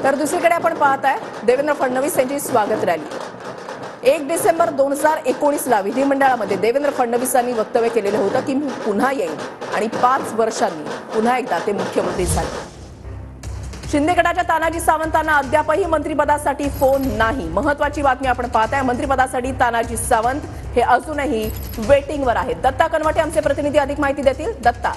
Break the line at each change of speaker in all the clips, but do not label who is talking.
तर दुसरीकडे आपण पाहताय देवेंद्र फडणवीस यांची स्वागत रॅली 1 डिसेंबर 2019ला विधिमंडळामध्ये देवेंद्र फडणवीसांनी वक्तव्य केलेलं होतं की मी पुन्हा येईन आणि 5 वर्षांनी पुन्हा एकदा ते मुख्यमंत्री झाले। शिंदे गटाच्या तानाजी सावंतांना अद्यापही मंत्रिपदासाठी फोन नाही। महत्त्वाची बातमी आपण पाहताय, मंत्रिपदासाठी तानाजी सावंत हे अजूनही वेटिंगवर आहेत। दत्ता कनवटे आमचे प्रतिनिधी अधिक माहिती देतील। दत्ता,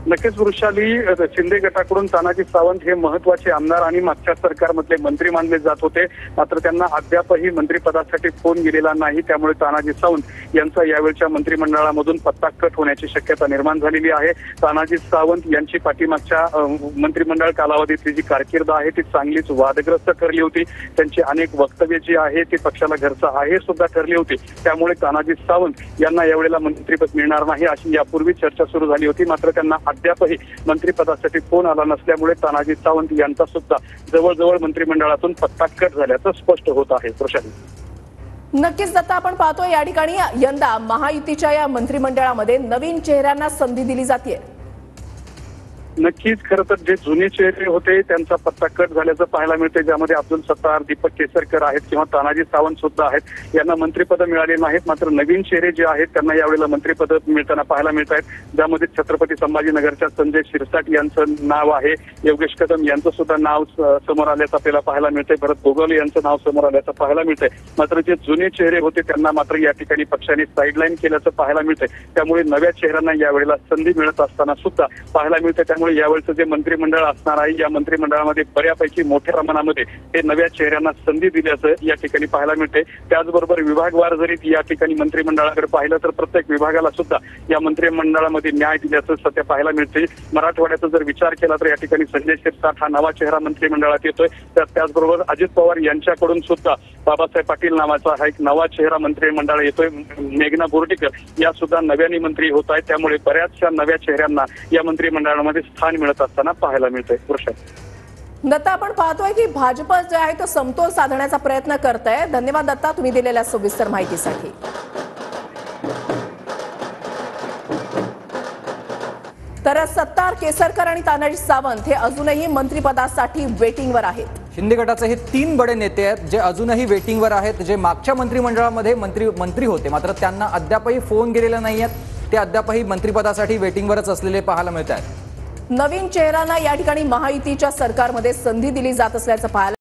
नक्कीच वृषाली, शिंदे गटाकडून तानाजी सावंत हे महत्वाचे आमदार आणि मागच्या सरकारमधले मंत्री मानले जात होते, मात्र त्यांना अद्यापही मंत्रिपदासाठी फोन गेलेला नाही। त्यामुळे तानाजी सावंत यांचा यावेळच्या मंत्रिमंडळामधून पत्ता कट होण्याची शक्यता निर्माण झालेली आहे। तानाजी सावंत यांची पाठीमागच्या मंत्रिमंडळ कालावधीतली जी कारकीर्द आहे ती चांगलीच वादग्रस्त ठरली होती। त्यांची अनेक वक्तव्ये जी आहे ती पक्षाला घरचं आहे सुद्धा ठरली होती। त्यामुळे तानाजी सावंत यांना यावेळेला मंत्रिपद मिळणार नाही अशी यापूर्वी चर्चा सुरू झाली होती, मात्र त्यांना अद्यापही मंत्रिपदासाठी फोन आला नसल्यामुळे तानाजी सावंत यांचा सुद्धा जवळजवळ मंत्रिमंडळातून पत्ता कट झाल्याचं स्पष्ट होत आहे। प्रशांत,
नक्कीच दत्ता, आपण पाहतोय या ठिकाणी यंदा महायुतीच्या या मंत्रिमंडळामध्ये नवीन चेहऱ्यांना संधी दिली जाते।
नक्कीच खरं तर जे जुने चेहरे होते त्यांचा पत्ता कट झाल्याचं पाहायला मिळते, ज्यामध्ये अब्दुल सत्तार, दीपक केसरकर आहेत किंवा तानाजी सावंत सुद्धा आहेत। यांना मंत्रिपद मिळाले नाहीत, मात्र नवीन चेहरे जे आहेत त्यांना यावेळेला मंत्रिपद मिळताना पाहायला मिळत आहेत, ज्यामध्ये छत्रपती संभाजीनगरच्या संजय शिरसाट यांचं नाव आहे, योगेश कदम यांचं सुद्धा नाव समोर आल्याचं आपल्याला पाहायला मिळतंय, भरत गोगावले यांचं नाव समोर आल्याचं पाहायला मिळतंय। मात्र जे जुने चेहरे होते त्यांना मात्र या ठिकाणी पक्षाने साईडलाईन केल्याचं पाहायला मिळतंय। त्यामुळे नव्या चेहऱ्यांना यावेळेला संधी मिळत असताना सुद्धा पाहायला मिळते। त्यामुळे यावेळचं जे मंत्रिमंडळ असणार आहे या मंत्रिमंडळामध्ये बऱ्यापैकी मोठ्या प्रमाणामध्ये हे नव्या चेहऱ्यांना संधी दिल्याचं या ठिकाणी पाहायला मिळते। त्याचबरोबर विभागवार जरी या ठिकाणी मंत्रिमंडळाकडे पाहिलं तर प्रत्येक विभागाला सुद्धा या मंत्रिमंडळामध्ये न्याय दिल्याचं सध्या पाहायला मिळते। मराठवाड्याचा जर विचार केला तर या ठिकाणी संजय शिरसाट हा नवा चेहरा मंत्रिमंडळात येतोय, तर त्याचबरोबर अजित पवार यांच्याकडून सुद्धा बाबासाहेब पाटील नावाचा हा एक नवा चेहरा मंत्रिमंडळ येतोय। मेघना बोर्डीकर या सुद्धा नव्याने मंत्री होत आहेत, त्यामुळे बऱ्याचशा नव्या चेहऱ्यांना या मंत्रिमंडळामध्ये स्थान मिळत असताना पाहायला मिळतंय।
दत्ता, आपण पाहतोय की भाजप जे आहे तो समतोल साधण्याचा प्रयत्न करत आहे। धन्यवाद दत्ता, तुम्ही दिलेल्या सविस्तर माहितीसाठी। तर सत्तार, केसरकर आणि तानाजी सावंत हे अजूनही मंत्रिपदासाठी वेटिंगवर आहेत।
शिंदे गटाचे हे 3 बडे नेते आहेत जे अजूनही वेटिंगवर आहेत, जे मागच्या मंत्रिमंडळामध्ये मंत्री होते, मात्र त्यांना अद्यापही फोन गेलेला नाहीयेत। ते अद्यापही मंत्रिपदासाठी वेटिंगवरच असलेले पाहायला मिळत आहेत।
नवीन चेहऱ्यांना या ठिकाणी महायुतीच्या सरकारमध्ये संधी दिली जात असल्याचं पाहायला